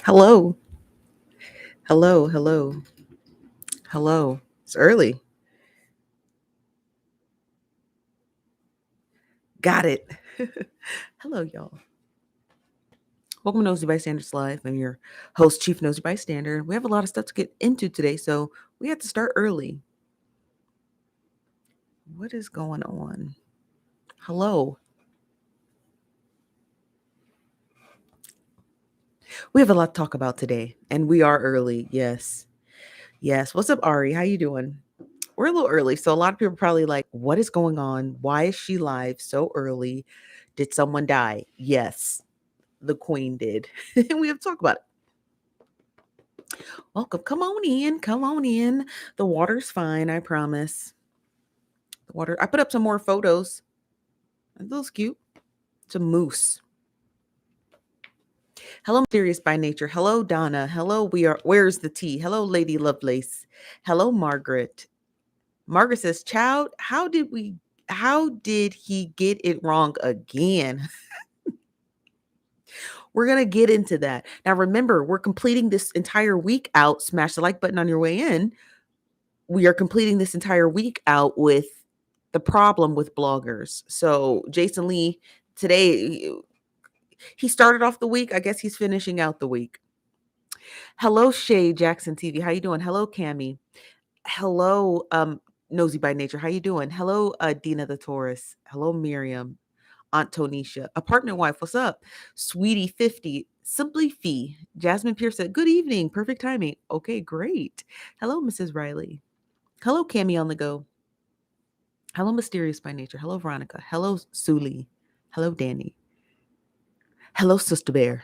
Hello. Hello. Hello. Hello. It's early. Got it. Hello, y'all. Welcome to Nosy Bystanders Live. I'm your host, Chief Nosy Bystander. We have a lot of stuff to get into today, so we have to start early. What is going on? Hello. We have a lot to talk about today, and we are early. Yes. Yes. What's up, Ari? How you doing? We're a little early, so a lot of people are probably like, what is going on? Why is she live so early? Did someone die? Yes, the queen did. And we have to talk about it. Welcome. Come on in. Come on in. The water's fine, I promise. The water. I put up some more photos. It looks cute. It's a moose. Hello, Mysterious by Nature. Hello, Donna. Hello, where's the tea? Hello, Lady Lovelace. Hello, Margaret. Margaret says, Child, how did he get it wrong again? We're gonna get into that. Now remember, we're completing this entire week out. Smash the like button on your way in. We are completing this entire week out with the problem with bloggers. So Jason Lee today, he started off the week. I guess he's finishing out the week. Hello, Shay Jackson TV. How you doing? Hello, Cami. Hello, Nosy by Nature. How you doing? Hello, Dina the Taurus. Hello, Miriam. Aunt Tonisha. Apartment wife, what's up? Sweetie 50. Simply Fee. Jasmine Pierce said, good evening. Perfect timing. Okay, great. Hello, Mrs. Riley. Hello, Cami on the go. Hello, Mysterious by Nature. Hello, Veronica. Hello, Suli. Hello, Danny. Hello, Sister Bear.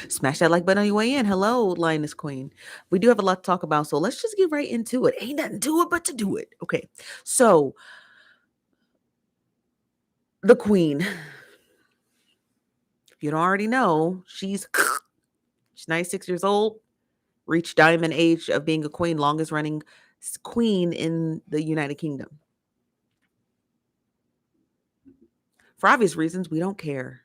Smash that like button on your way in. Hello, Lioness Queen. We do have a lot to talk about, so let's just get right into it. Ain't nothing to it but to do it. Okay, so the Queen. If you don't already know, she's 96 years old, reached diamond age of being a queen, longest running queen in the United Kingdom. For obvious reasons, we don't care.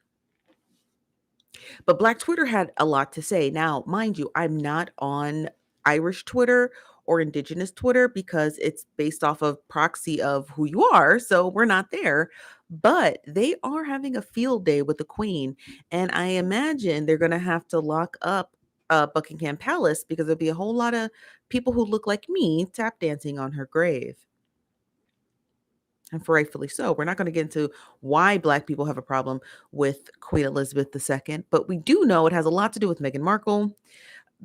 But Black Twitter had a lot to say. Now, mind you, I'm not on Irish Twitter or Indigenous Twitter because it's based off of proxy of who you are. So we're not there. But they are having a field day with the Queen. And I imagine they're going to have to lock up Buckingham Palace because there'll be a whole lot of people who look like me tap dancing on her grave. And for rightfully so. We're not going to get into why Black people have a problem with Queen Elizabeth II, but we do know it has a lot to do with Meghan Markle,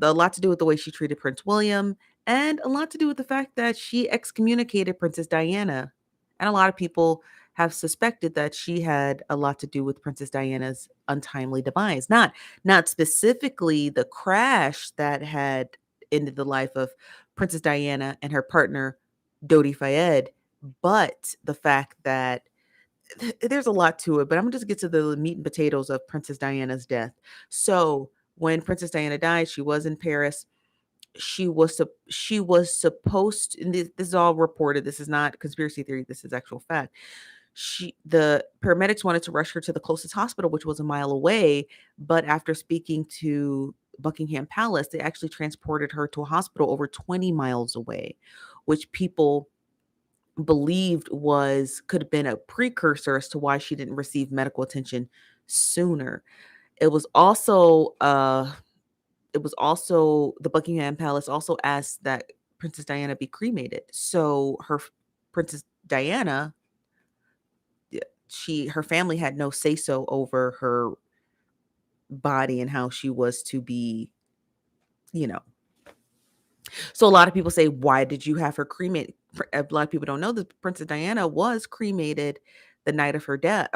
a lot to do with the way she treated Prince William, and a lot to do with the fact that she excommunicated Princess Diana. And a lot of people have suspected that she had a lot to do with Princess Diana's untimely demise. Not specifically the crash that had ended the life of Princess Diana and her partner Dodi Fayed, but the fact that there's a lot to it, but I'm gonna just get to the meat and potatoes of Princess Diana's death. So when Princess Diana died, she was in Paris. She was supposed, and this is all reported. This is not conspiracy theory. This is actual fact. The paramedics wanted to rush her to the closest hospital, which was a mile away. But after speaking to Buckingham Palace, they actually transported her to a hospital over 20 miles away, which people believed could have been a precursor as to why she didn't receive medical attention sooner. It was also the Buckingham Palace also asked that Princess Diana be cremated. So Princess Diana, her family had no say so over her body and how she was to be, you know. So a lot of people say, why did you have her cremated? A lot of people don't know that Princess Diana was cremated the night of her death,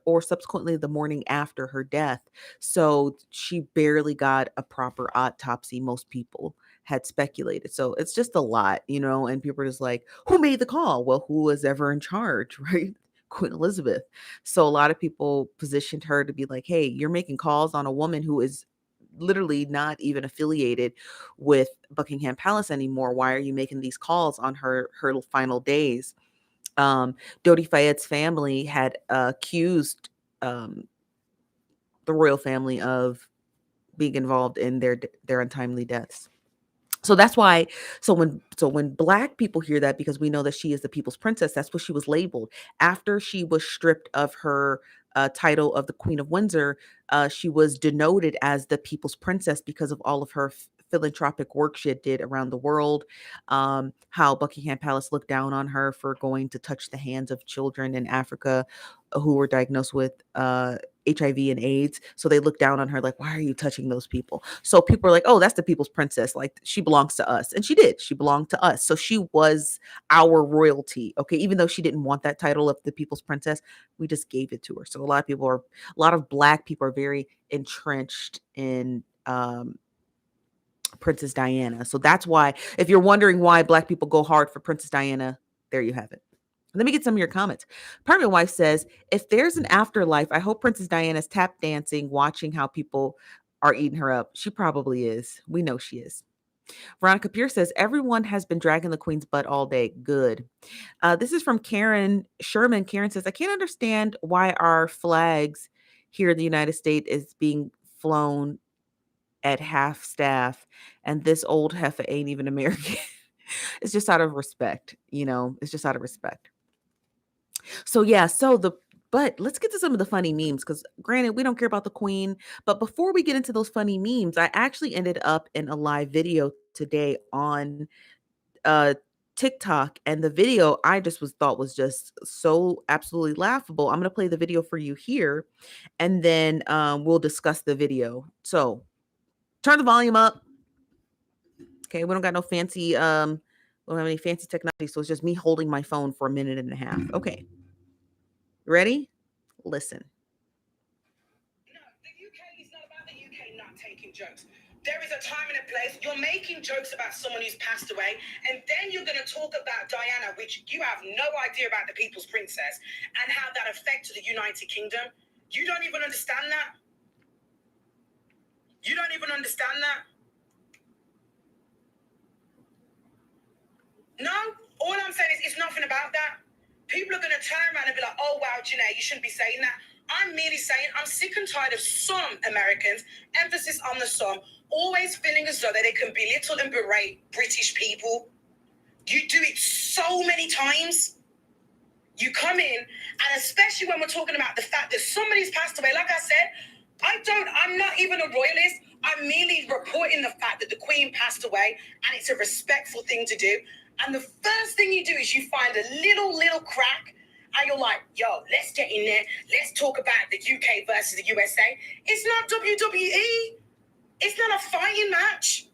or subsequently the morning after her death. So she barely got a proper autopsy. Most people had speculated. So it's just a lot, and people are just like, who made the call? Well, who was ever in charge, right? Queen Elizabeth. So a lot of people positioned her to be like, hey, you're making calls on a woman who is literally not even affiliated with Buckingham Palace anymore. Why are you making these calls on her final days? Dodi Fayed's family had accused the royal family of being involved in their untimely deaths. So that's why, so when black people hear that, because we know that she is the people's princess, that's what she was labeled. After she was stripped of her title of the Queen of Windsor, she was denoted as the people's princess because of all of her philanthropic work she did around the world. How Buckingham Palace looked down on her for going to touch the hands of children in Africa who were diagnosed with HIV and AIDS. So they look down on her like, why are you touching those people? So people are like, oh, that's the people's princess. Like, she belongs to us. And she did. She belonged to us. So she was our royalty. Okay. Even though she didn't want that title of the people's princess, we just gave it to her. So a lot of black people are very entrenched in Princess Diana. So that's why, if you're wondering why black people go hard for Princess Diana, there you have it. Let me get some of your comments. Permanent Wife says, if there's an afterlife, I hope Princess Diana's tap dancing, watching how people are eating her up. She probably is. We know she is. Veronica Pierce says, everyone has been dragging the Queen's butt all day. Good. This is from Karen Sherman. Karen says, I can't understand why our flags here in the United States is being flown at half staff, and this old heifer ain't even American. It's just out of respect, it's just out of respect. So yeah, but let's get to some of the funny memes, because granted, we don't care about the Queen. But before we get into those funny memes, I actually ended up in a live video today on uh TikTok, and the video I just thought was just so absolutely laughable. I'm gonna play the video for you here, and then we'll discuss the video. So turn the volume up. Okay, we don't got no fancy we don't have any fancy technology, so it's just me holding my phone for a minute and a half. Okay. Ready? Listen. No, the UK is not about the UK not taking jokes. There is a time and a place. You're making jokes about someone who's passed away, and then you're going to talk about Diana, which you have no idea about, the people's princess, and how that affected the United Kingdom. You don't even understand that. You don't even understand that. No, all I'm saying is it's nothing about that. People are going to turn around and be like, oh, wow, Janae, you shouldn't be saying that. I'm merely saying I'm sick and tired of some Americans, emphasis on the some, always feeling as though that they can belittle and berate British people. You do it so many times. You come in, and especially when we're talking about the fact that somebody's passed away, like I said, I'm not even a royalist. I'm merely reporting the fact that the Queen passed away, and it's a respectful thing to do. And the first thing you do is you find a little crack, and you're like, yo, let's get in there. Let's talk about the UK versus the USA. It's not WWE. It's not a fighting match.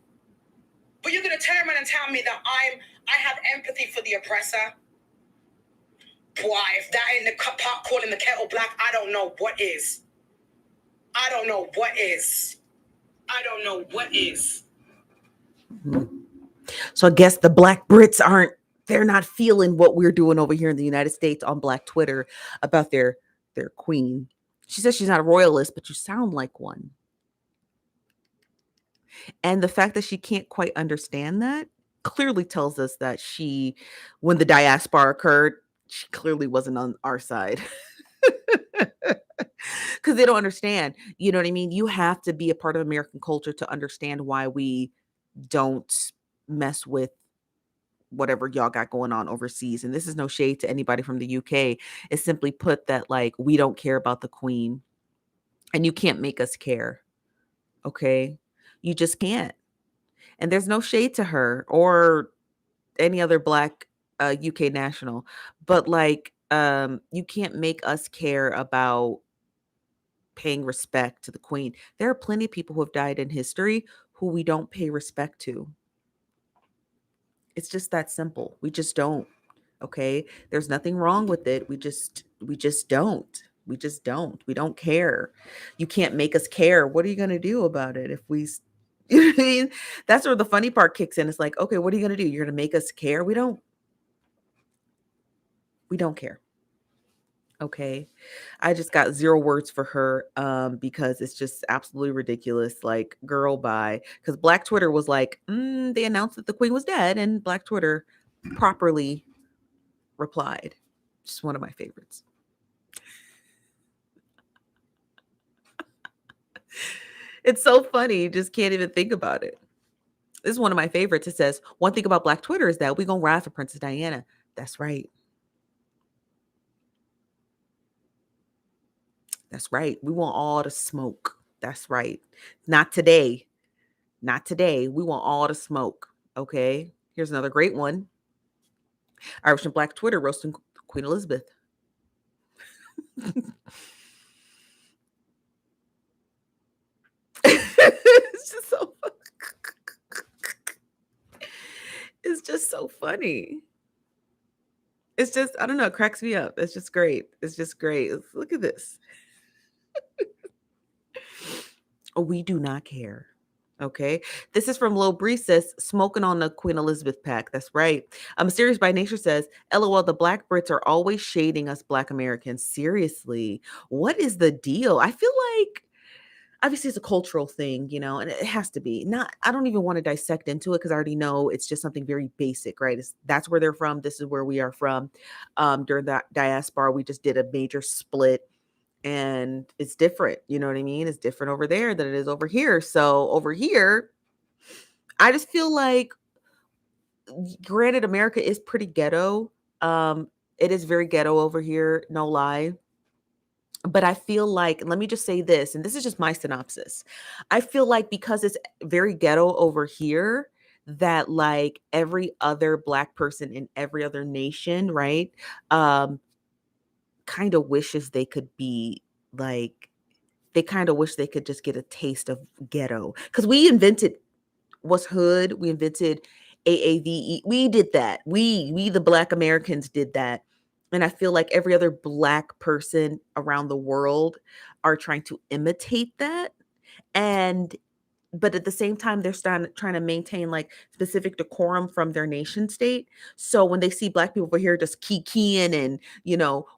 But you're going to turn around and tell me that I have empathy for the oppressor. Boy, if that ain't the pot calling the kettle black, I don't know what is. I don't know what is. I don't know what is. So I guess the black Brits they're not feeling what we're doing over here in the United States on Black Twitter about their queen. She says she's not a royalist, but you sound like one. And the fact that she can't quite understand that clearly tells us that when the diaspora occurred, she clearly wasn't on our side. Because they don't understand. You know what I mean? You have to be a part of American culture to understand why we don't mess with whatever y'all got going on overseas. And this is no shade to anybody from the UK. It's simply put that, like, we don't care about the Queen, and you can't make us care. Okay? You just can't. And there's no shade to her or any other black UK national, but like, you can't make us care about paying respect to the Queen. There are plenty of people who have died in history who we don't pay respect to. It's just that simple. We just don't. Okay? There's nothing wrong with it. We just don't. We just don't. We don't care. You can't make us care. What are you going to do about it if we you know what I mean? That's where the funny part kicks in. It's like, okay, what are you going to do? You're going to make us care? We don't care. Okay. I just got zero words for her because it's just absolutely ridiculous. Like, girl, bye. Because Black Twitter was like, they announced that the Queen was dead, and Black Twitter properly replied. Just one of my favorites. It's so funny, you just can't even think about it. This is one of my favorites. It says, "One thing about Black Twitter is that we gonna ride for Princess Diana." That's right. That's right. We want all the smoke. That's right. Not today. Not today. We want all the smoke. Okay. Here's another great one. Irish and Black Twitter roasting Queen Elizabeth. It's just so it's just so funny. It's just, I don't know, it cracks me up. It's just great. It's just great. Look at this. Oh, we do not care. Okay. This is from Lil Bree says, smoking on the Queen Elizabeth pack. That's right. Mysterious by Nature says, LOL, the Black Brits are always shading us Black Americans. Seriously. What is the deal? I feel like obviously it's a cultural thing, and it has to be. Not, I don't even want to dissect into it because I already know it's just something very basic, right? That's where they're from. This is where we are from. During that diaspora, we just did a major split and it's different. You know what I mean? It's different over there than it is over here. So over here, I just feel like, granted, America is pretty ghetto. It is very ghetto over here, no lie. But I feel like, let me just say this, and this is just my synopsis. I feel like because it's very ghetto over here, that like every other Black person in every other nation, right? Um, kind of wishes they could be like, they kind of wish they could just get a taste of ghetto. Because we invented what's hood, we invented AAVE. We did that. We the Black Americans did that. And I feel like every other Black person around the world are trying to imitate that. And but at the same time, they're trying to maintain like specific decorum from their nation state. So when they see Black people over here just kikiing and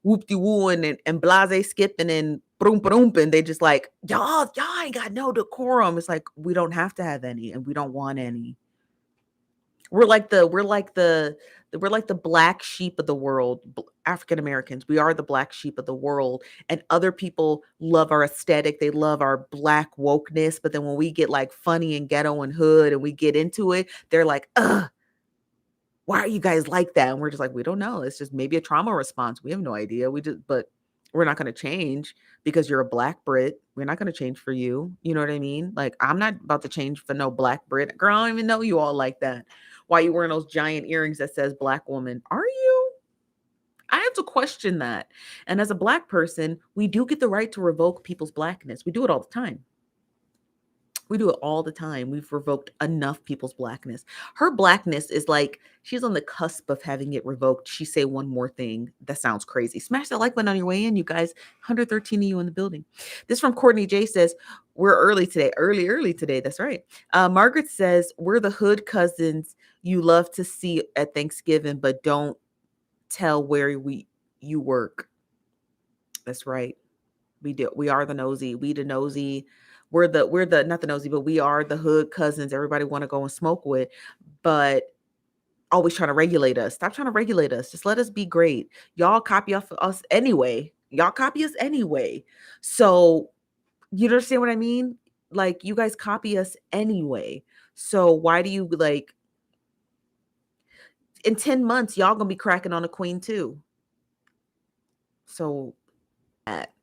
whoop de woo and blase skipping and broom broom, and they just like, y'all ain't got no decorum. It's like, we don't have to have any, and we don't want any. We're like the black sheep of the world. African Americans, we are the black sheep of the world, and other people love our aesthetic. They love our Black wokeness, but then when we get like funny and ghetto and hood and we get into it, they're like, ugh, why are you guys like that? And we're just like, we don't know. It's just maybe a trauma response. We have no idea. But we're not going to change because you're a Black Brit. We're not going to change for you. You know what I mean? Like, I'm not about to change for no Black Brit. Girl, I don't even know you all like that. Why you wearing those giant earrings that says Black woman? Are you? I have to question that. And as a Black person, we do get the right to revoke people's Blackness. We do it all the time. We do it all the time. We've revoked enough people's Blackness. Her Blackness is like she's on the cusp of having it revoked. She say one more thing that sounds crazy. Smash that like button on your way in, you guys. 113 of you in the building. This from Courtney J says, we're early today. Early today. That's right. Margaret says, we're the hood cousins you love to see at Thanksgiving, but don't tell where you work. That's right. We do. We are the nosy. We the nosy. We're the not the nosy, but we are the hood cousins everybody want to go and smoke with, but always trying to regulate us. Stop trying to regulate us. Just let us be great. Y'all copy off of us anyway. Y'all copy us anyway. So you understand what I mean? Like, you guys copy us anyway. So why do you like in 10 months y'all gonna be cracking on a queen too? So that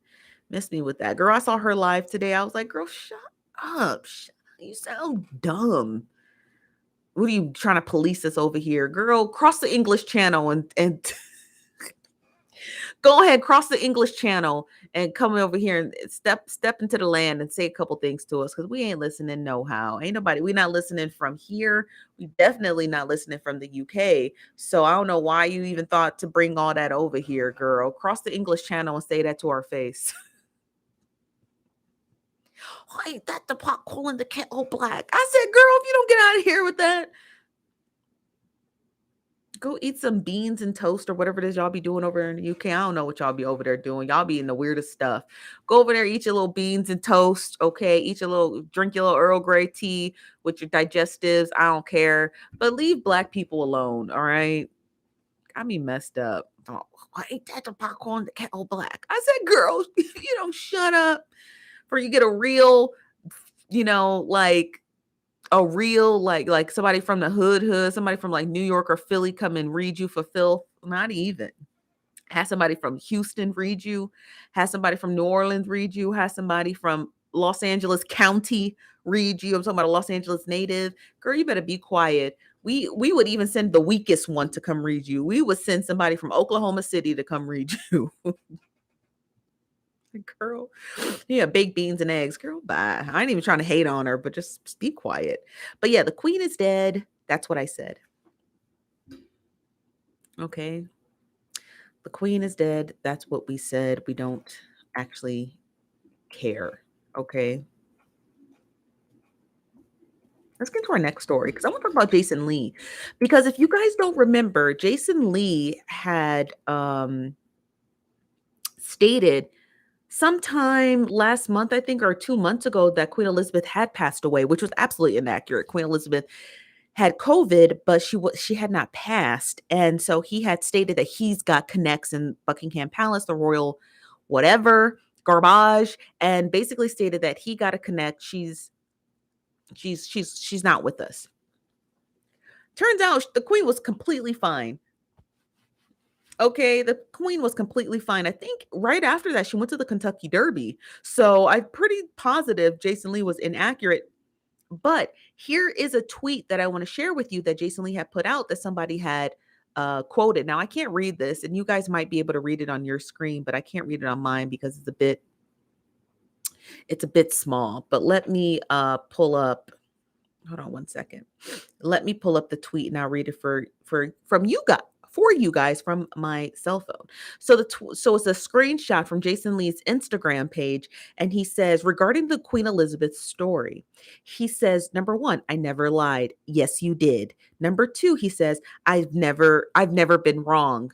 missed me with that. Girl, I saw her live today. I was like, girl, shut up. You sound dumb. What are you trying to police us over here? Girl, cross the English channel and go ahead, cross the English channel and come over here and step into the land and say a couple things to us because we ain't listening no how. Ain't nobody, we not listening from here. We definitely not listening from the UK. So I don't know why you even thought to bring all that over here, girl. Cross the English channel and say that to our face. Ain't that the pot calling the kettle black? I said, girl, if you don't get out of here with that, go eat some beans and toast or whatever it is y'all be doing over there in the UK. I don't know what y'all be over there doing. Y'all be eating the weirdest stuff. Go over there, eat your little beans and toast. Okay. Drink your little Earl Grey tea with your digestives. I don't care. But leave Black people alone. All right. Got me messed up. Oh, ain't that the popcorn the kettle black? I said, girl, if you don't shut up, or you get a real like a real like somebody from the hood, somebody from like New York or Philly come and read you for filth. Not even. Have somebody from Houston read you, have somebody from New Orleans read you, have somebody from Los Angeles County read you. I'm talking about a Los Angeles native. Girl, you better be quiet. We would even send the weakest one to come read you. We would send somebody from Oklahoma City to come read you. Girl, yeah, baked beans and eggs. Girl, bye. I ain't even trying to hate on her, but just be quiet. But yeah, the queen is dead. That's what I said. Okay. The queen is dead. That's what we said. We don't actually care. Okay. Let's get to our next story because I want to talk about Jason Lee. Because if you guys don't remember, Jason Lee had stated sometime last month, I think, or 2 months ago, that Queen Elizabeth had passed away, which was absolutely inaccurate. Queen Elizabeth had COVID, but she had not passed. And so he had stated that he's got connects in Buckingham Palace, the royal whatever, garbage, and basically stated that he got a connect. She's not with us. Turns out the queen was completely fine. Okay, the queen was completely fine. I think right after that, she went to the Kentucky Derby. So I'm pretty positive Jason Lee was inaccurate. But here is a tweet that I want to share with you that Jason Lee had put out that somebody had quoted. Now I can't read this, and you guys might be able to read it on your screen, but I can't read it on mine because it's a bit small. But let me pull up. Hold on one second. Let me pull up the tweet and I'll read it from you guys for you guys from my cell phone. So it's a screenshot from Jason Lee's Instagram page, and he says regarding the Queen Elizabeth story, he says number 1, I never lied. Yes, you did. Number 2, he says I've never been wrong.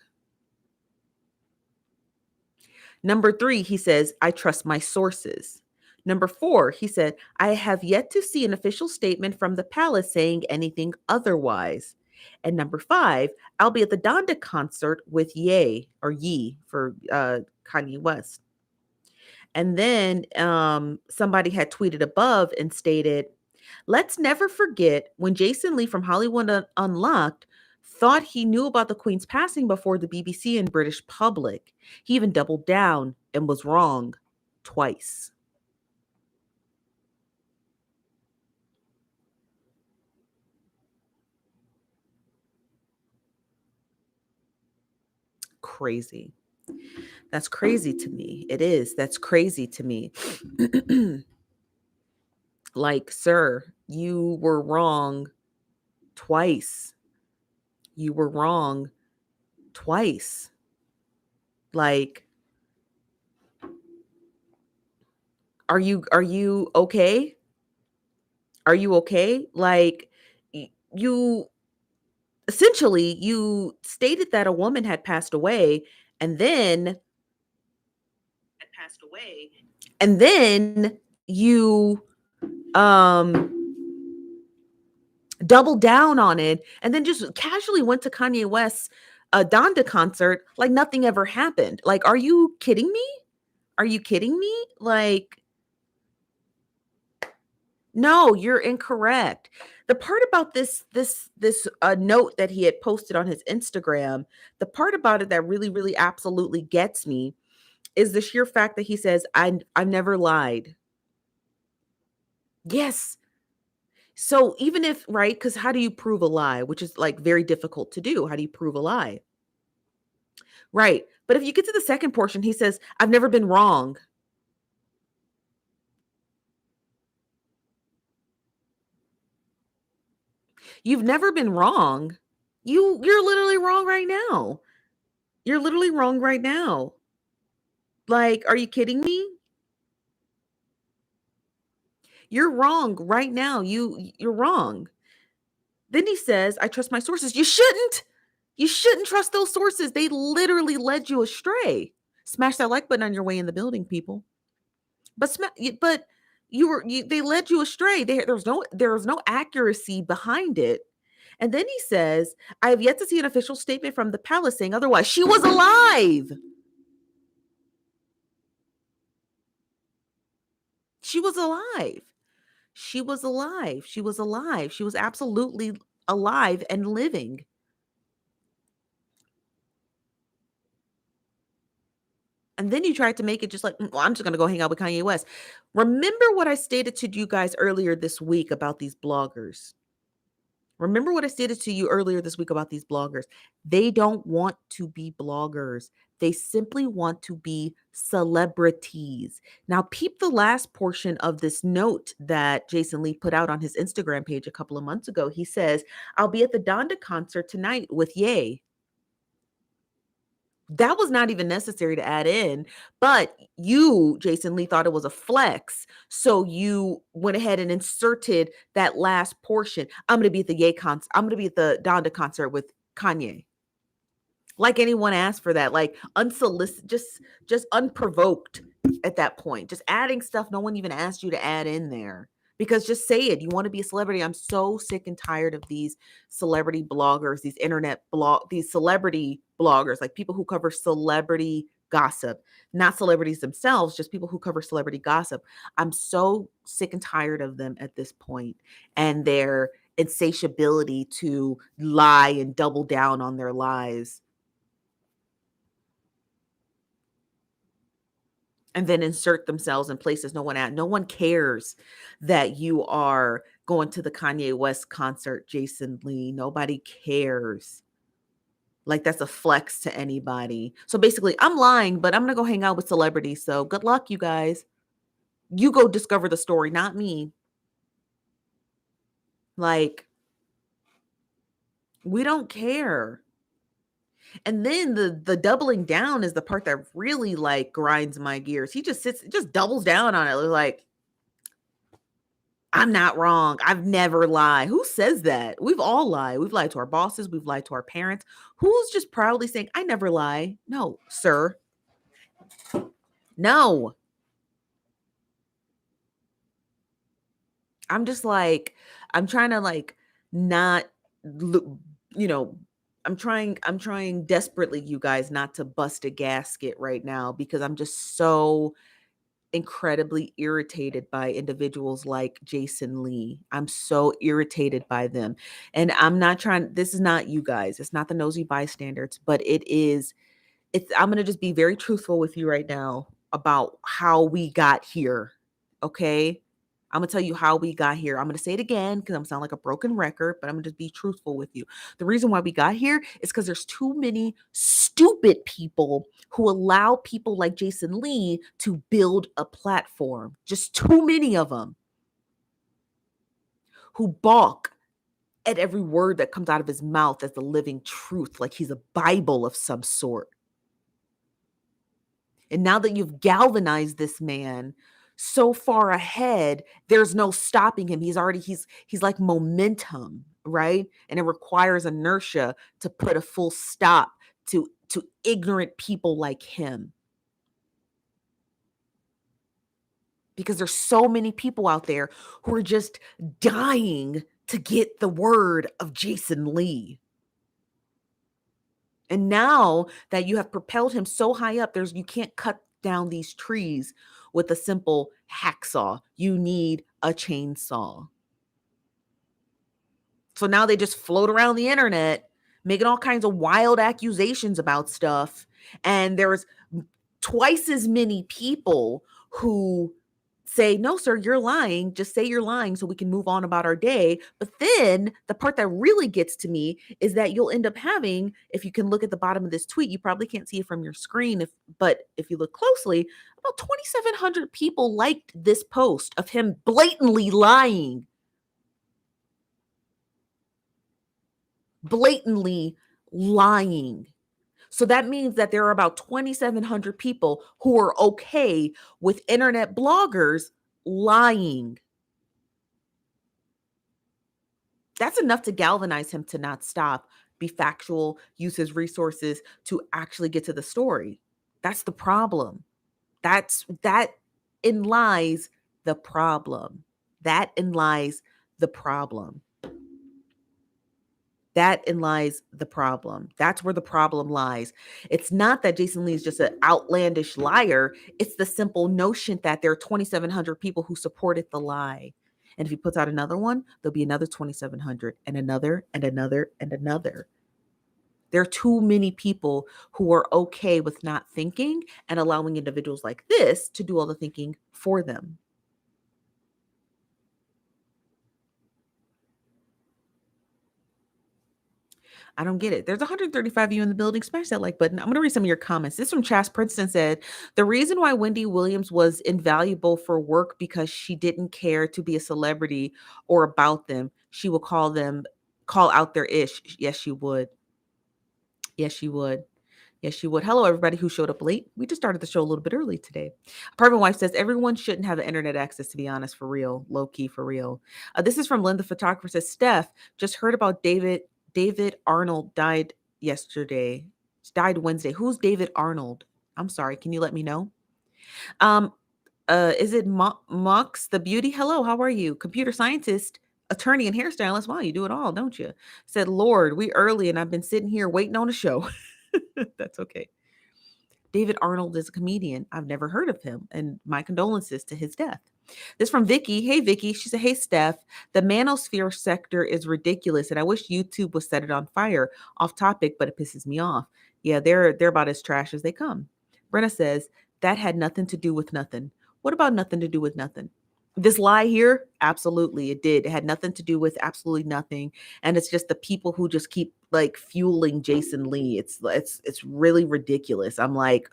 Number 3, he says I trust my sources. Number 4, he said, I have yet to see an official statement from the palace saying anything otherwise. And number 5, I'll be at the Donda concert with Ye for Kanye West. And then somebody had tweeted above and stated, let's never forget when Jason Lee from Hollywood Unlocked thought he knew about the Queen's passing before the BBC and British public. He even doubled down and was wrong twice. Crazy. That's crazy to me. It is. That's crazy to me. Like, sir, you were wrong twice. You were wrong twice. Like, are you okay? Are you okay? Like, you essentially you stated that a woman had passed away, and then you um doubled down on it and then just casually went to Kanye West's Donda concert like nothing ever happened. Like, are you kidding me? Are you kidding me? Like, no, you're incorrect. The part about this note that he had posted on his Instagram, the part about it that really absolutely gets me is the sheer fact that he says, I've never lied. Yes. So even if, right, because how do you prove a lie? Which is like very difficult to do. How do you prove a lie? Right. But if you get to the second portion, he says, I've never been wrong. You've never been wrong. You're literally wrong right now. You're literally wrong right now. Like, are you kidding me? You're wrong right now. You're wrong. Then he says, I trust my sources. You shouldn't. You shouldn't trust those sources. They literally led you astray. Smash that like button on your way in the building, people. But they led you astray. There was no accuracy behind it. And then he says, I have yet to see an official statement from the palace saying otherwise. She was alive. She was alive. She was alive. She was alive. She was absolutely alive and living. And then you tried to make it just like, well, I'm just going to go hang out with Kanye West. Remember what I stated to you guys earlier this week about these bloggers. Remember what I stated to you earlier this week about these bloggers. They don't want to be bloggers. They simply want to be celebrities. Now, peep the last portion of this note that Jason Lee put out on his Instagram page a couple of months ago. He says, I'll be at the Donda concert tonight with Ye. That was not even necessary to add in, but you, Jason Lee, thought it was a flex. So you went ahead and inserted that last portion. I'm going to be at the Ye concert. I'm going to be at the Donda concert with Kanye. Like anyone asked for that, like unsolicited, just unprovoked at that point. Just adding stuff no one even asked you to add in there. Because just say it. You want to be a celebrity. I'm so sick and tired of these celebrity bloggers, these celebrity bloggers, like people who cover celebrity gossip, not celebrities themselves, just people who cover celebrity gossip. I'm so sick and tired of them at this point and their insatiability to lie and double down on their lies. And then insert themselves in places no one cares that you are going to the Kanye West concert, Jason Lee. Nobody cares. Like that's a flex to anybody. So basically, I'm lying, but I'm going to go hang out with celebrities. So good luck, you guys. You go discover the story, not me. Like, we don't care. And then the doubling down is the part that really like grinds my gears. He just doubles down on it. Like, I'm not wrong. I've never lied. Who says that? We've all lied. We've lied to our bosses. We've lied to our parents. Who's just proudly saying, I never lie? No, sir. No. I'm just like, I'm trying to like not look, you know, I'm trying desperately, you guys, not to bust a gasket right now because I'm just so incredibly irritated by individuals like Jason Lee. I'm so irritated by them. And this is not you guys. It's not the nosy bystanders, but I'm going to just be very truthful with you right now about how we got here. Okay? I'm going to tell you how we got here. I'm going to say it again because I'm sound like a broken record, but I'm going to just be truthful with you. The reason why we got here is because there's too many stupid people who allow people like Jason Lee to build a platform. Just too many of them who balk at every word that comes out of his mouth as the living truth, like he's a Bible of some sort. And now that you've galvanized this man so far ahead, there's no stopping him. He's like momentum, right? And it requires inertia to put a full stop to ignorant people like him. Because there's so many people out there who are just dying to get the word of Jason Lee. And now that you have propelled him so high up, you can't cut down these trees with a simple hacksaw. You need a chainsaw. So now they just float around the internet making all kinds of wild accusations about stuff. And there's twice as many people who say, no, sir, you're lying. Just say you're lying so we can move on about our day. But then the part that really gets to me is that you'll end up having, if you can look at the bottom of this tweet, you probably can't see it from your screen, but if you look closely, about 2,700 people liked this post of him blatantly lying. Blatantly lying. So that means that there are about 2,700 people who are okay with internet bloggers lying. That's enough to galvanize him to not stop, be factual, use his resources to actually get to the story. That's the problem. That in lies the problem. That in lies the problem. That lies the problem. That's where the problem lies. It's not that Jason Lee is just an outlandish liar. It's the simple notion that there are 2,700 people who supported the lie. And if he puts out another one, there'll be another 2,700 and another and another and another. There are too many people who are okay with not thinking and allowing individuals like this to do all the thinking for them. I don't get it. There's 135 of you in the building. Smash that like button. I'm going to read some of your comments. This from Chas Princeton said, the reason why Wendy Williams was invaluable for work because she didn't care to be a celebrity or about them. She would call out their ish. Yes, she would. Yes, she would. Yes, she would. Hello, everybody who showed up late. We just started the show a little bit early today. Apartment Wife says everyone shouldn't have internet access, to be honest, for real, low key, for real. This is from Linda Photographer. Says Steph just heard about David Arnold died yesterday. Died Wednesday. Who's David Arnold? I'm sorry. Can you let me know? Um, is it Mox the Beauty? Hello, how are you? Computer scientist, attorney, and hairstylist. Wow, you do it all, don't you? Said Lord, we early, and I've been sitting here waiting on a show. That's okay. David Arnold is a comedian. I've never heard of him, and my condolences to his death. This from Vicky. Hey, Vicky. She said, hey, Steph, the manosphere sector is ridiculous, and I wish YouTube would set it on fire. Off topic, but it pisses me off. Yeah, they're about as trash as they come. Brenna says, that had nothing to do with nothing. What about nothing to do with nothing? This lie here, absolutely, it did. It had nothing to do with absolutely nothing, and it's just the people who just keep like fueling Jason Lee. It's really ridiculous. I'm like,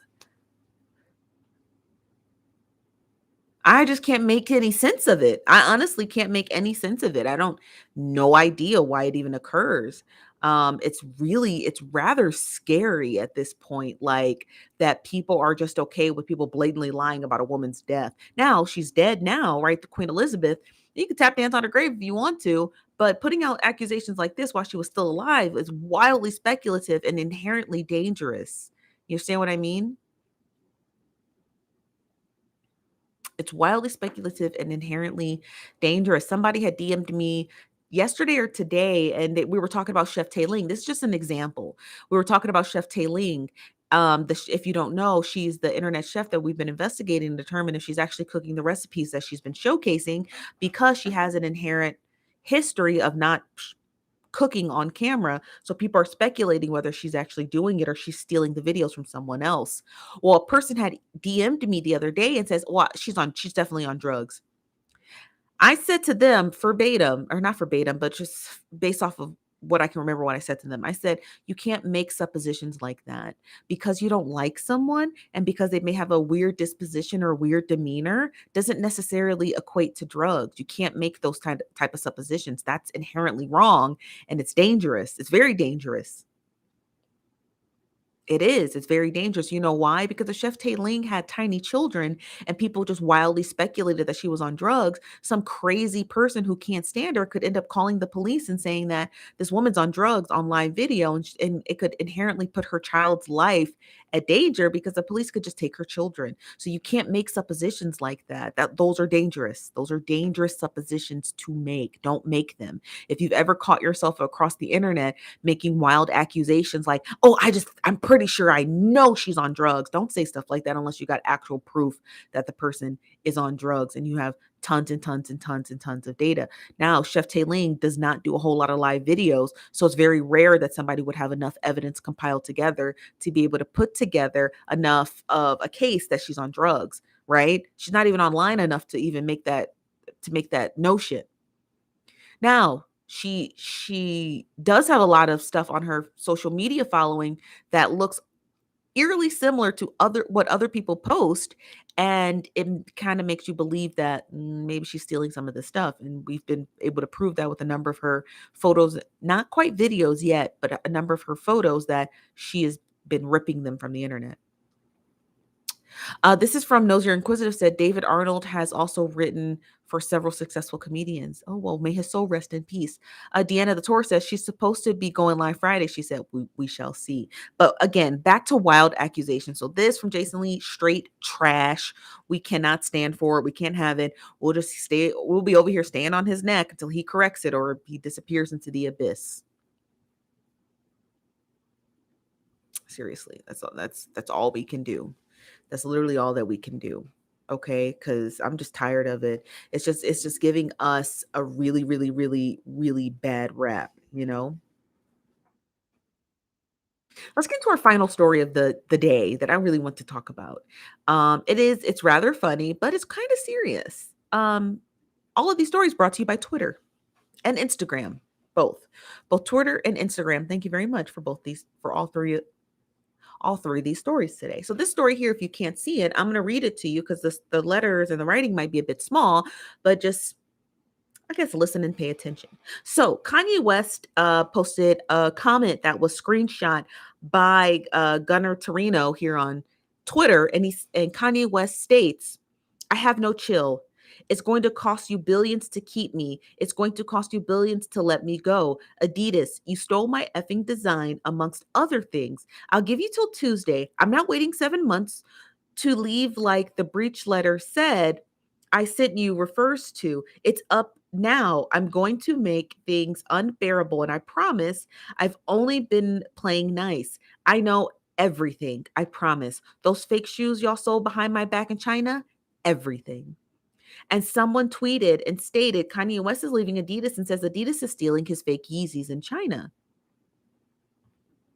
I just can't make any sense of it. I honestly can't make any sense of it. I don't no idea why it even occurs. It's rather scary at this point, like that people are just okay with people blatantly lying about a woman's death. Now she's dead now, right? The Queen Elizabeth. You can tap dance on her grave if you want to, but putting out accusations like this while she was still alive is wildly speculative and inherently dangerous. You understand what I mean? It's wildly speculative and inherently dangerous. Somebody had DM'd me yesterday or today, and we were talking about Chef Tae-ling. This is just an example. We were talking about Chef Tae-ling. If you don't know, she's the internet chef that we've been investigating to determine if she's actually cooking the recipes that she's been showcasing, because she has an inherent history of not cooking on camera. So people are speculating whether she's actually doing it or she's stealing the videos from someone else. Well, a person had DM'd me the other day and says, well, she's definitely on drugs. I said to them verbatim, or not verbatim, but just based off of what I can remember what I said to them. I said, you can't make suppositions like that because you don't like someone and because they may have a weird disposition or weird demeanor doesn't necessarily equate to drugs. You can't make those type of suppositions. That's inherently wrong and it's dangerous. It's very dangerous. It is. It's very dangerous. You know why? Because the Chef Tae-ling had tiny children and people just wildly speculated that she was on drugs. Some crazy person who can't stand her could end up calling the police and saying that this woman's on drugs on live video, and it could inherently put her child's life at danger because the police could just take her children. So you can't make suppositions like that. Those are dangerous. Those are dangerous suppositions to make. Don't make them. If you've ever caught yourself across the internet making wild accusations like, oh, I'm pretty sure I know she's on drugs. Don't say stuff like that unless you got actual proof that the person is on drugs and you have tons and tons and tons and tons of data. Now, Chef Tae-ling does not do a whole lot of live videos, so it's very rare that somebody would have enough evidence compiled together to be able to put together enough of a case that she's on drugs, right? She's not even online enough to even make that notion. Now, she does have a lot of stuff on her social media following that looks eerily similar to other people post, and it kind of makes you believe that maybe she's stealing some of this stuff, and we've been able to prove that with a number of her photos, not quite videos yet, but a number of her photos that she has been ripping them from the internet. This is from Nosier Inquisitive said David Arnold has also written for several successful comedians. Oh, well, may his soul rest in peace. Deanna the Tor says she's supposed to be going live Friday. She said, we shall see. But again, back to wild accusations. So this from Jason Lee, straight trash. We cannot stand for it. We can't have it. We'll be over here staying on his neck until he corrects it or he disappears into the abyss. Seriously, that's all we can do. That's literally all that we can do. okay? Because I'm just tired of it. It's just giving us a really, really, really, really bad rap, you know? Let's get to our final story of the day that I really want to talk about. It's rather funny, but it's kind of serious. All of these stories brought to you by Twitter and Instagram, both. Both Twitter and Instagram. Thank you very much for both these for all three of these stories today. So this story here, if you can't see it, I'm going to read it to you because the letters and the writing might be a bit small, but just I guess listen and pay attention. So Kanye West posted a comment that was screenshot by Gunnar Torino here on Twitter, and Kanye West states, "I have no chill. It's going to cost you billions to keep me. It's going to cost you billions to let me go. Adidas, you stole my effing design, amongst other things. I'll give you till Tuesday. I'm not waiting 7 months to leave like the breach letter said I sent you refers to. It's up now. I'm going to make things unbearable. And I promise I've only been playing nice. I know everything. I promise. Those fake shoes y'all sold behind my back in China, everything." And someone tweeted and stated Kanye West is leaving Adidas and says Adidas is stealing his fake Yeezys in China.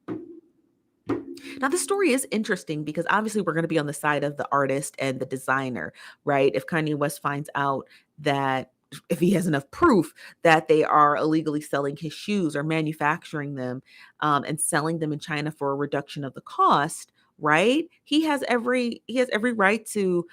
Now, the story is interesting because obviously we're going to be on the side of the artist and the designer, right? If Kanye West finds out that if he has enough proof that they are illegally selling his shoes or manufacturing them and selling them in China for a reduction of the cost, right? He has every right to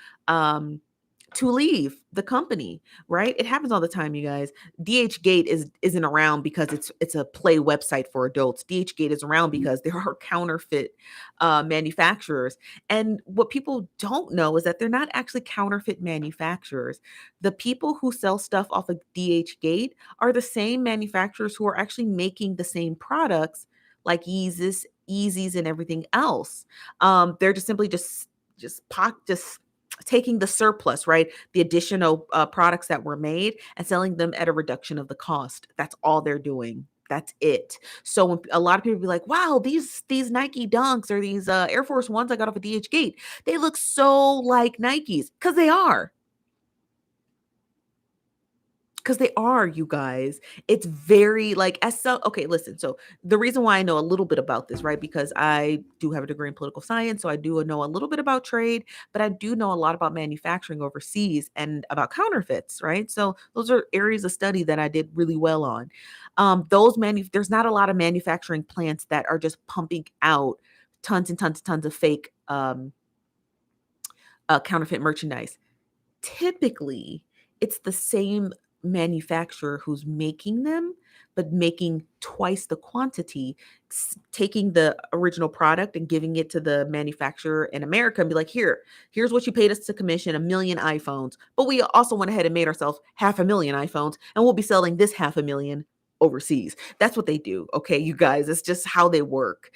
leave the company, right? It happens all the time, you guys. DH Gate isn't around because it's a play website for adults. DH Gate is around because there are counterfeit manufacturers. And what people don't know is that they're not actually counterfeit manufacturers. The people who sell stuff off of DH Gate are the same manufacturers who are actually making the same products like Yeezys and everything else. They're just simply just taking the surplus, right? The additional products that were made and selling them at a reduction of the cost. That's all they're doing. That's it. So when a lot of people be like, "Wow, these Nike Dunks or these Air Force Ones I got off of DH Gate, they look so like Nikes," because they are. Because they are, you guys. It's very like as so okay, listen. So the reason why I know a little bit about this, right? Because I do have a degree in political science, so I do know a little bit about trade, but I do know a lot about manufacturing overseas and about counterfeits, right? So those are areas of study that I did really well on. There's not a lot of manufacturing plants that are just pumping out tons and tons and tons of fake counterfeit merchandise. Typically, it's the same manufacturer who's making them, but making twice the quantity, taking the original product and giving it to the manufacturer in America and be like, here's what you paid us to commission 1 million iPhones. But we also went ahead and made ourselves 500,000 iPhones, and we'll be selling this 500,000 overseas. That's what they do. Okay, you guys, it's just how they work.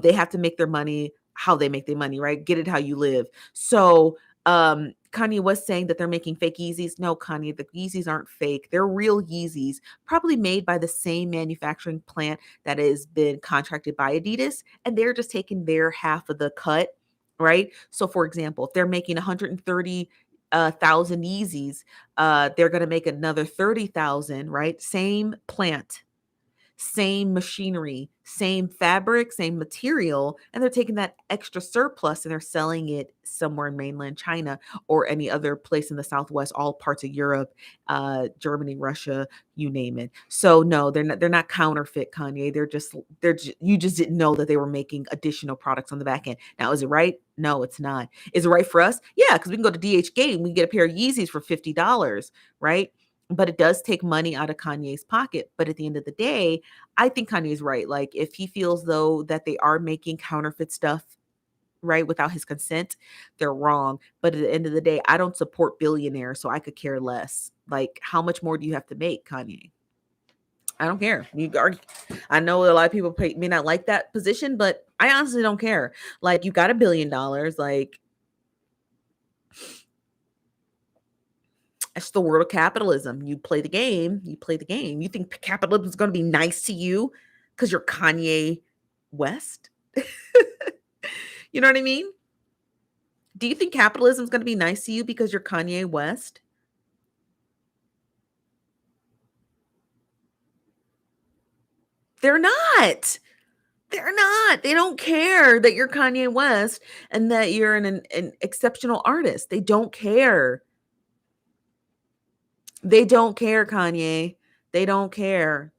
They have to make their money how they make their money, right? Get it how you live. So Kanye was saying that they're making fake Yeezys. No, Kanye, the Yeezys aren't fake. They're real Yeezys, probably made by the same manufacturing plant that has been contracted by Adidas, and they're just taking their half of the cut, right? So, for example, if they're making 130 thousand Yeezys, they're going to make another 30,000, right? Same plant, same machinery, same fabric, same material, and they're taking that extra surplus and they're selling it somewhere in mainland China or any other place in the Southwest, all parts of Europe, Germany, Russia, you name it. So no, they're not counterfeit, Kanye. You just didn't know that they were making additional products on the back end. Now, is it right? No, it's not. Is it right for us? Yeah, because we can go to DH Gate and we can get a pair of Yeezys for $50, right? But it does take money out of Kanye's pocket. But at the end of the day, I think Kanye's right. Like, if he feels though that they are making counterfeit stuff, right, without his consent, they're wrong. But at the end of the day, I don't support billionaires, so I could care less. Like, how much more do you have to make, Kanye? I don't care. I know a lot of people may not like that position, but I honestly don't care. Like, you got $1 billion. Like, it's the world of capitalism. You play the game. You play the game. You think capitalism is going to be nice to you because you're Kanye West? You know what I mean? Do you think capitalism is gonna be nice to you because you're Kanye West? They're not. They're not. They don't care that you're Kanye West and that you're an exceptional artist. They don't care. They don't care, Kanye. They don't care.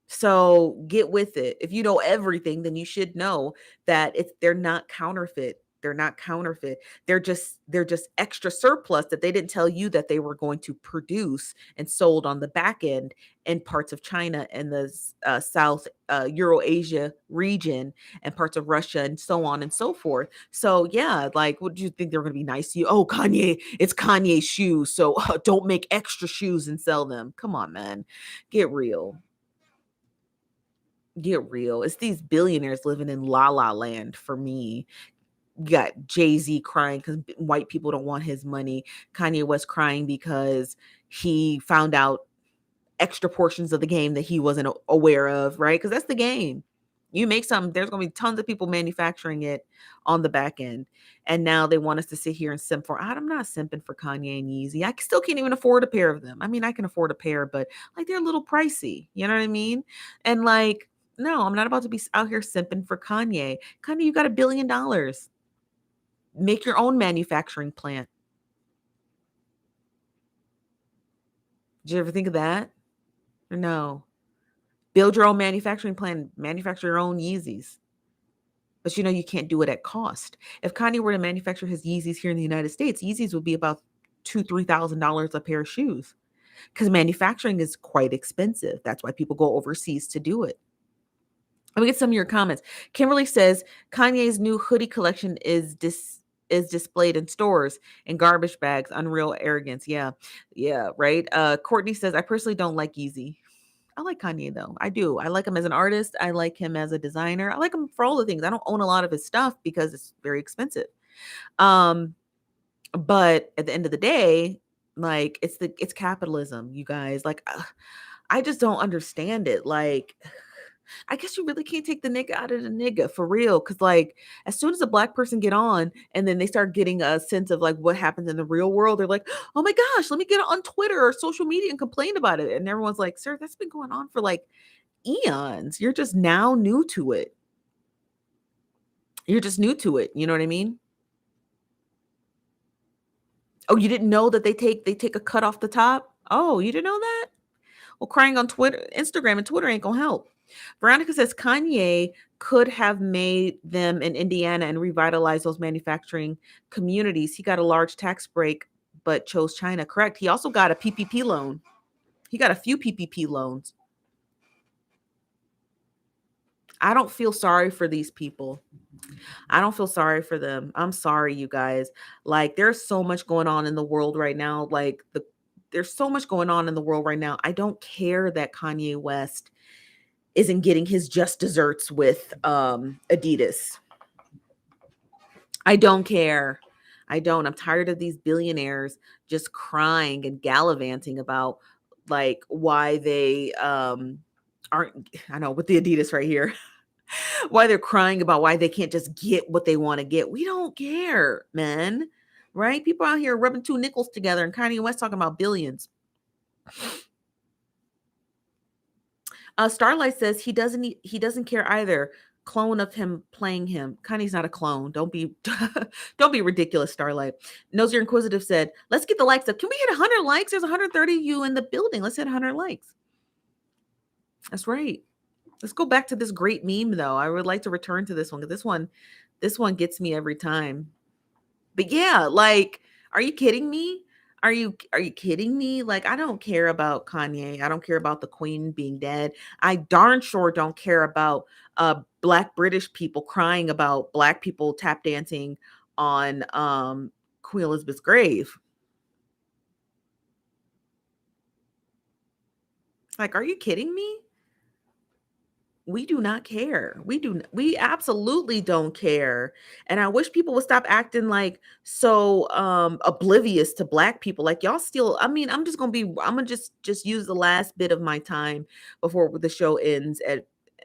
So get with it. If you know everything, then you should know that they're not counterfeit. They're not counterfeit. They're just extra surplus that they didn't tell you that they were going to produce and sold on the back end in parts of China and the South Eurasia region and parts of Russia and so on and so forth. So yeah, like, what do you think they're going to be nice to you? Oh, Kanye, it's Kanye's shoes, so don't make extra shoes and sell them. Come on, man, get real. Get real. It's these billionaires living in la la land for me. You got Jay-Z crying because white people don't want his money. Kanye West crying because he found out extra portions of the game that he wasn't aware of, right? Because that's the game. You make something, there's going to be tons of people manufacturing it on the back end. And now they want us to sit here and simp for. I'm not simping for Kanye and Yeezy. I still can't even afford a pair of them. I mean, I can afford a pair, but like they're a little pricey. You know what I mean? And like, no, I'm not about to be out here simping for Kanye. Kanye, you got $1 billion. Make your own manufacturing plant. Did you ever think of that? Or no? Build your own manufacturing plant, manufacture your own Yeezys. But you know you can't do it at cost. If Kanye were to manufacture his Yeezys here in the United States, Yeezys would be about $2,000-$3,000 a pair of shoes because manufacturing is quite expensive. That's why people go overseas to do it. Let me get some of your comments. Kimberly says Kanye's new hoodie collection is displayed in stores in garbage bags. Unreal arrogance. Yeah, yeah, right. Courtney says I personally don't like Yeezy. I like Kanye though. I do. I like him as an artist. I like him as a designer. I like him for all the things. I don't own a lot of his stuff because it's very expensive. Um, but at the end of the day, like it's capitalism, you guys. Like I just don't understand it. Like I guess you really can't take the nigga out of the nigga for real. Cause like as soon as a black person get on and then they start getting a sense of like what happens in the real world, they're like, oh my gosh, let me get on Twitter or social media and complain about it. And everyone's like, sir, that's been going on for like eons. You're just now new to it. You're just new to it. You know what I mean? Oh, you didn't know that they take a cut off the top? Oh, you didn't know that? Well, crying on Twitter, Instagram, and Twitter ain't gonna help. Veronica says Kanye could have made them in Indiana and revitalized those manufacturing communities. He got a large tax break, but chose China. Correct. He also got a PPP loan. He got a few PPP loans. I don't feel sorry for these people. I don't feel sorry for them. I'm sorry, you guys. Like, there's so much going on in the world right now. There's so much going on in the world right now. I don't care that Kanye West isn't getting his just desserts with Adidas. I don't care. I don't. I'm tired of these billionaires just crying and gallivanting about like why they aren't, I know, with the Adidas right here. Why they're crying about why they can't just get what they want to get. We don't care, man. Right? People out here rubbing two nickels together and Kanye West talking about billions. Starlight says he doesn't care either. Clone of him playing him. Kanye's not a clone. Don't be don't be ridiculous, Starlight. Nosy Inquisitive said, let's get the likes up. Can we hit 100 likes? There's 130 of you in the building. Let's hit 100 likes. That's right. Let's go back to this great meme though. I would like to return to this one because this one gets me every time. But yeah, like, are you kidding me? Are you kidding me? Like, I don't care about Kanye. I don't care about the Queen being dead. I darn sure don't care about black British people crying about black people tap dancing on Queen Elizabeth's grave. Like, are you kidding me? We do not care. We absolutely don't care. And I wish people would stop acting like so oblivious to black people. Like y'all still, I mean, I'm gonna just use the last bit of my time before the show ends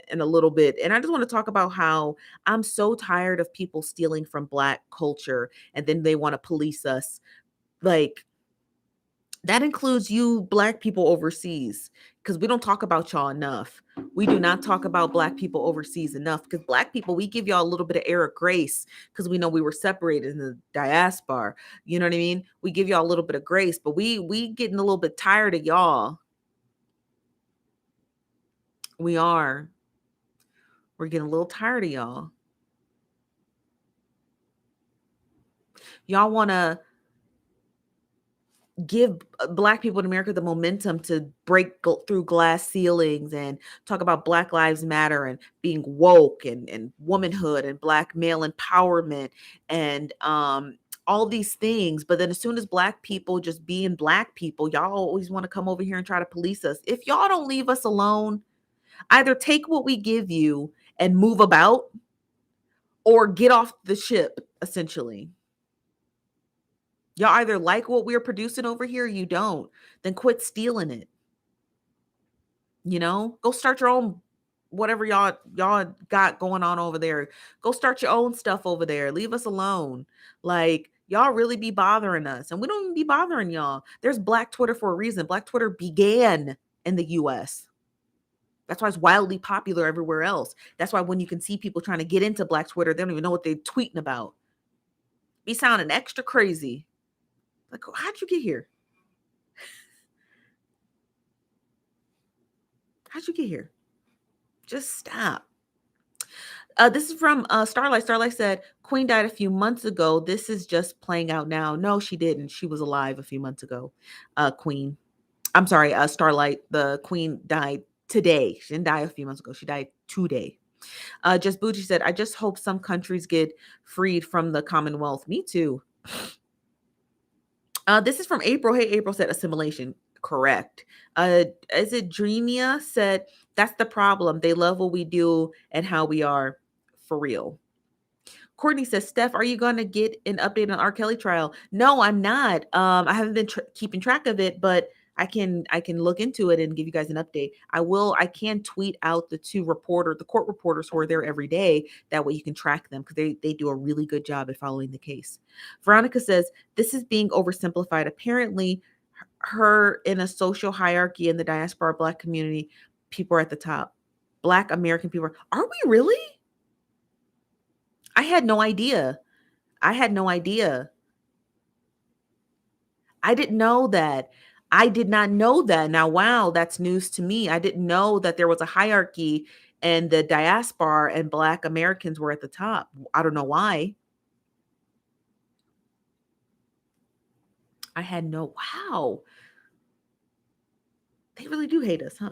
in a little bit. And I just want to talk about how I'm so tired of people stealing from Black culture and then they want to police us. Like, that includes you Black people overseas, because we don't talk about y'all enough. We do not talk about Black people overseas enough, because Black people, we give y'all a little bit of air of grace because we know we were separated in the diaspora. You know what I mean? We give y'all a little bit of grace, but we getting a little bit tired of y'all. We are. We're getting a little tired of y'all. Y'all want to give Black people in America the momentum to break through glass ceilings and talk about Black Lives Matter and being woke and womanhood and Black male empowerment and all these things. But then as soon as Black people just being Black people, y'all always want to come over here and try to police us. If y'all don't leave us alone, either take what we give you and move about or get off the ship, essentially. Y'all either like what we're producing over here or you don't. Then quit stealing it. You know, go start your own whatever y'all got going on over there. Go start your own stuff over there. Leave us alone. Like, y'all really be bothering us, and we don't even be bothering y'all. There's Black Twitter for a reason. Black Twitter began in the US. That's why it's wildly popular everywhere else. That's why when you can see people trying to get into Black Twitter, they don't even know what they're tweeting about. Be sounding extra crazy. Like, how'd you get here? How'd you get here? Just stop. This is from Starlight. Starlight said, Queen died a few months ago. This is just playing out now. No, she didn't. She was alive a few months ago. Queen. I'm sorry, Starlight. The Queen died today. She didn't die a few months ago. She died today. Just Bougie said, I just hope some countries get freed from the Commonwealth. Me too. This is from April. Hey, April said assimilation. Correct. Is it Dreamia said, that's the problem. They love what we do and how we are for real. Courtney says, Steph, are you going to get an update on R. Kelly trial? No, I'm not. I haven't been keeping track of it, but I can look into it and give you guys an update. I can tweet out the the court reporters who are there every day. That way you can track them because they do a really good job at following the case. Veronica says, this is being oversimplified. Apparently, her in a social hierarchy in the diaspora Black community, people are at the top. Black American people are we really? I had no idea. I had no idea. I didn't know that. I did not know that. Now, wow, that's news to me. I didn't know that there was a hierarchy and the diaspora and Black Americans were at the top. I don't know why. I had no, wow. They really do hate us, huh?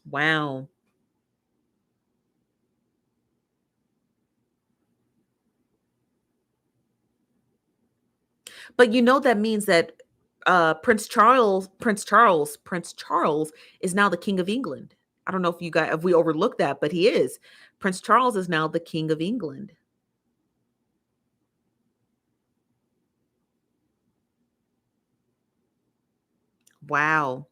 Wow. But you know that means that Prince Charles is now the King of England. I don't know if we overlooked that, but he is. Prince Charles is now the King of England. Wow.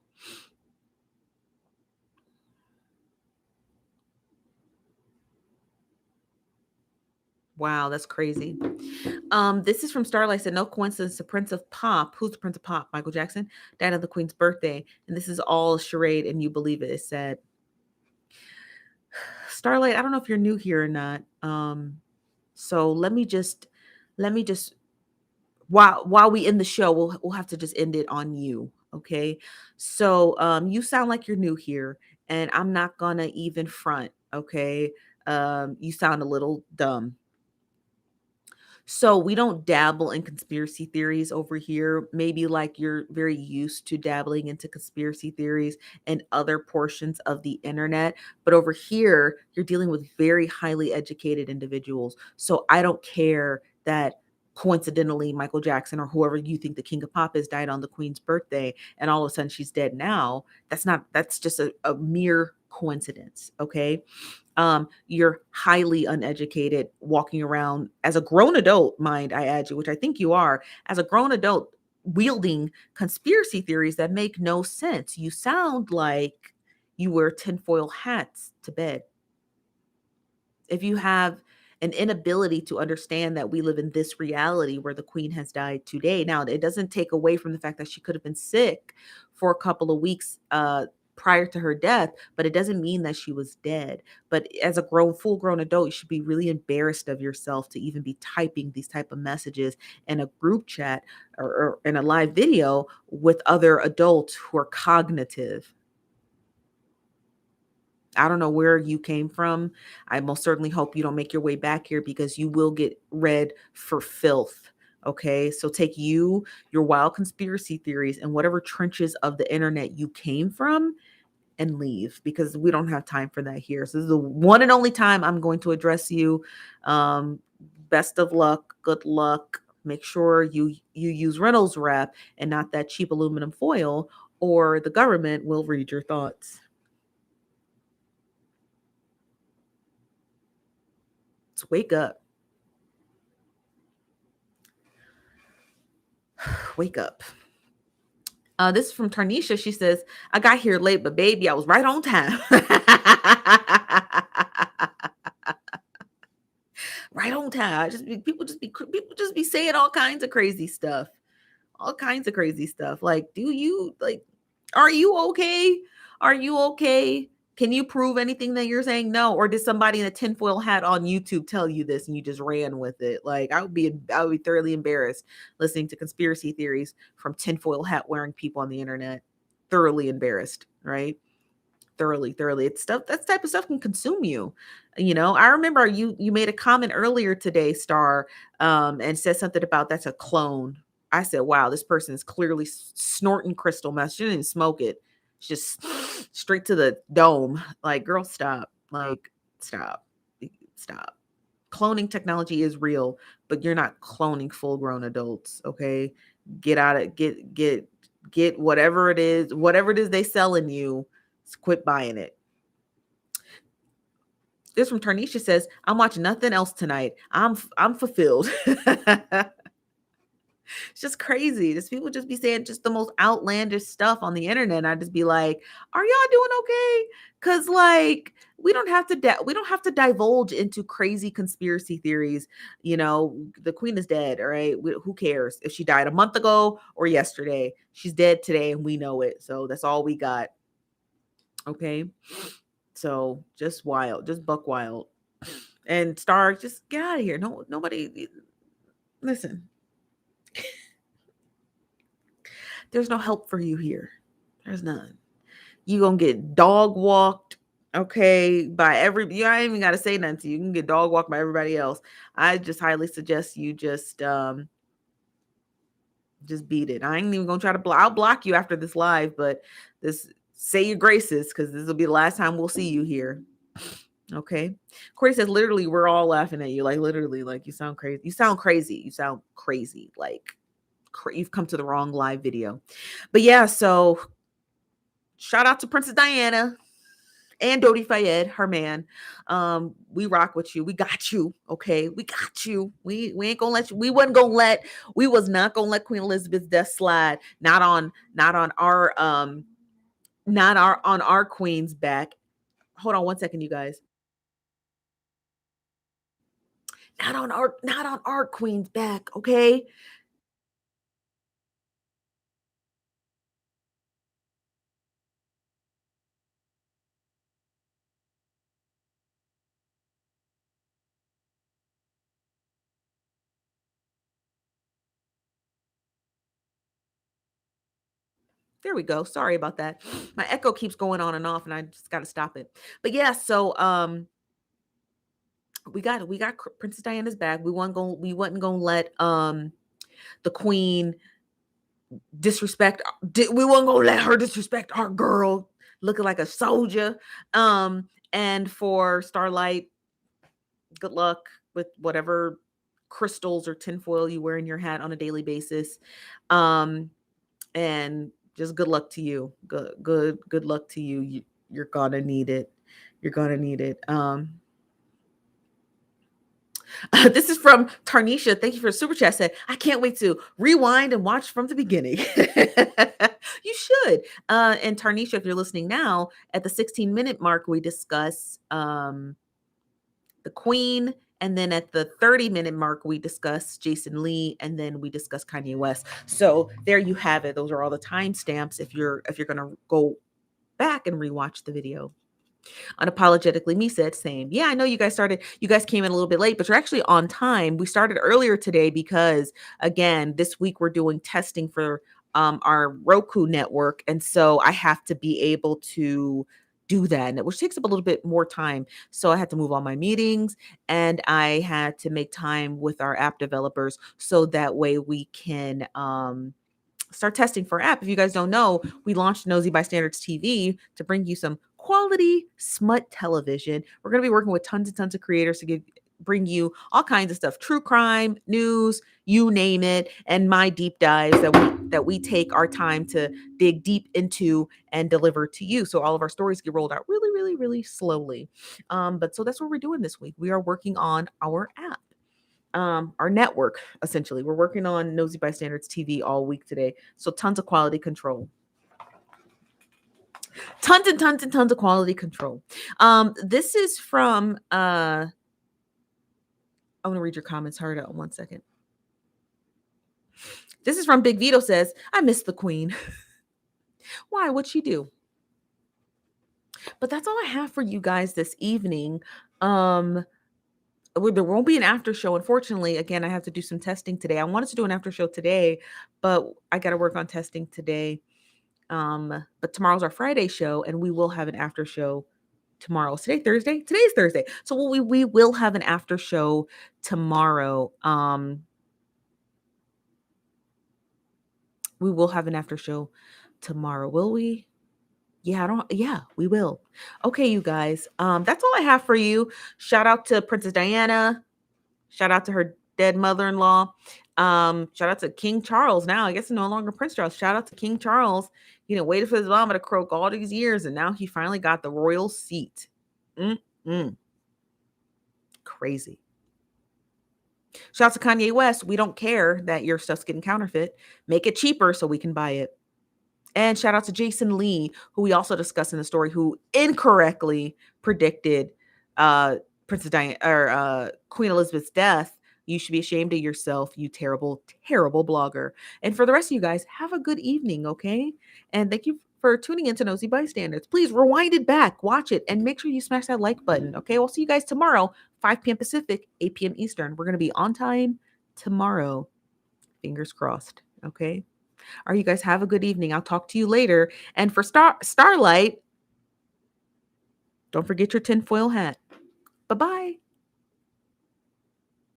Wow, that's crazy. This is from Starlight said, no coincidence, the Prince of Pop. Who's the Prince of Pop? Michael Jackson died on the Queen's birthday. And this is all charade, and you believe it. It said, Starlight, I don't know if you're new here or not. So let me just while we end the show, we'll have to just end it on you. Okay. So you sound like you're new here, and I'm not gonna even front. Okay. You sound a little dumb. So we don't dabble in conspiracy theories over here. Maybe like you're very used to dabbling into conspiracy theories and other portions of the internet. But over here, you're dealing with very highly educated individuals. So I don't care that coincidentally Michael Jackson or whoever you think the king of pop is died on the queen's birthday and all of a sudden she's dead now. That's just a mere coincidence. Okay. You're highly uneducated walking around as a grown adult, mind I add you, which I think you are, as a grown adult, wielding conspiracy theories that make no sense. You sound like you wear tinfoil hats to bed. If you have an inability to understand that we live in this reality where the queen has died today, now it doesn't take away from the fact that she could have been sick for a couple of weeks prior to her death, but it doesn't mean that she was dead. But as a full grown adult, you should be really embarrassed of yourself to even be typing these type of messages in a group chat or in a live video with other adults who are cognitive. I don't know where you came from. I most certainly hope you don't make your way back here because you will get read for filth. Okay. So take you, your wild conspiracy theories, and whatever trenches of the internet you came from and leave because we don't have time for that here. So this is the one and only time I'm going to address you. Um, Best of luck. Good luck. Make sure you use Reynolds wrap and not that cheap aluminum foil, or the government will read your thoughts. So wake up. Wake up. This is from Tarnisha. She says, I got here late, but baby, I was right on time. Right on time. People just be saying all kinds of crazy stuff. All kinds of crazy stuff. Like, are you okay? Are you okay? Can you prove anything that you're saying? No. Or did somebody in a tinfoil hat on YouTube tell you this and you just ran with it? Like, I would be thoroughly embarrassed listening to conspiracy theories from tinfoil hat wearing people on the internet. Thoroughly embarrassed, right? Thoroughly. It's stuff, that type of stuff can consume you. I remember you made a comment earlier today, Star, and said something about that's a clone. I said, wow, this person is clearly snorting crystal meth. She didn't even smoke it. It's just straight to the dome. Like, girl, stop. Like, stop. Stop. Cloning technology is real, but you're not cloning full grown adults. Okay. Get out of get whatever it is they selling you. Quit buying it. This from Tarnisha says, I'm watching nothing else tonight. I'm fulfilled. It's just crazy. Just people just be saying just the most outlandish stuff on the internet. And I just be like, are y'all doing okay? Cause like we don't have to divulge into crazy conspiracy theories. The queen is dead. All right. Who cares if she died a month ago or yesterday? She's dead today and we know it. So that's all we got. Okay. So just wild, just buck wild. And Star, just get out of here. No, nobody listen. There's no help for you here. There's none. You gonna get dog walked, okay, by you ain't even gotta say nothing to you. You can get dog walked by everybody else. I just highly suggest you just beat it. I ain't even gonna try to I'll block you after this live, but say your graces because this will be the last time we'll see you here. Okay. Corey says, literally, we're all laughing at you. Like, literally, like, you sound crazy. You sound crazy. You sound crazy. Like, you've come to the wrong live video. But yeah, so shout out to Princess Diana and Dodi Fayed, her man. We rock with you. We got you. Okay. We got you. We ain't gonna let you. We was not gonna let Queen Elizabeth's death slide. Not on our queen's back. Hold on one second, you guys. Not on our queen's back, okay? There we go. Sorry about that. My echo keeps going on and off and I just got to stop it. But yeah, so we got Princess Diana's back. We wasn't going to let the queen we weren't going to let her disrespect our girl looking like a soldier. And for Starlight, good luck with whatever crystals or tinfoil you wear in your hat on a daily basis. And just good luck to you. Good luck to you. You're gonna need it. You're gonna need it. This is from Tarnisha. Thank you for the super chat. Said, I can't wait to rewind and watch from the beginning. You should. And Tarnisha, if you're listening now, at the 16-minute mark, we discuss the Queen. And then at the 30-minute mark, we discuss Jason Lee, and then we discuss Kanye West. So there you have it. Those are all the timestamps if you're gonna go back and rewatch the video. Unapologetically me said, same. Yeah, I know you guys came in a little bit late, but you're actually on time. We started earlier today because, again, this week we're doing testing for our Roku network. And so I have to be able to do that, which takes up a little bit more time. So I had to move all my meetings, and I had to make time with our app developers so that way we can start testing for app. If you guys don't know, we launched Nosy Bystanders TV to bring you some quality smut television. We're going to be working with tons and tons of creators to bring you all kinds of stuff, true crime, news, you name it, and my deep dives that we take our time to dig deep into and deliver to you. So all of our stories get rolled out really, really, really slowly. But so that's what we're doing this week. We are working on our app, our network. Essentially, we're working on Nosy Bystanders TV all week today, so tons of quality control, tons and tons and tons of quality control. This is from I'm gonna read your comments. Hurry up 1 second. This is from Big Vito. Says, I miss the Queen. Why? What'd she do? But that's all I have for you guys this evening. There won't be an after show, unfortunately. Again, I have to do some testing today. I wanted to do an after show today, but I got to work on testing today. But tomorrow's our Friday show, and we will have an after show tomorrow. Is today Thursday? Today's Thursday. So we will have an after show tomorrow. We will have an after show tomorrow. Will we? Yeah, we will. Okay, you guys. That's all I have for you. Shout out to Princess Diana. Shout out to her dead mother-in-law. Shout out to King Charles. Now, I guess no longer Prince Charles. Shout out to King Charles. Waited for his mama to croak all these years, and now he finally got the royal seat. Crazy. Shout out to Kanye West. We don't care that your stuff's getting counterfeit. Make it cheaper so we can buy it. And shout out to Jason Lee, who we also discussed in the story, who incorrectly predicted Princess Diana or Queen Elizabeth's death. You should be ashamed of yourself, you terrible, terrible blogger. And for the rest of you guys, have a good evening, okay? And thank you for tuning into Nosy Bystanders. Please rewind it back, watch it, and make sure you smash that like button, okay? We'll see you guys tomorrow, 5 p.m. Pacific, 8 p.m. Eastern. We're going to be on time tomorrow. Fingers crossed, okay? All right, you guys have a good evening. I'll talk to you later. And for Starlight, don't forget your tinfoil hat. Bye-bye.